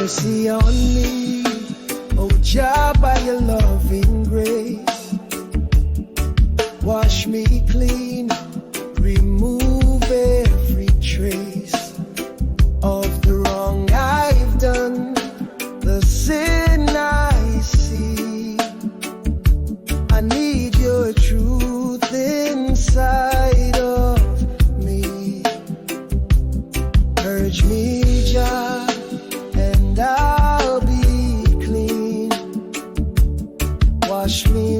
mercy on me, oh Jah, by your loving grace. Wash me clean, remove every trace of the wrong I've done, the sin I see. I need your truth inside of me. Purge me, Jah, and I'll be clean. Wash me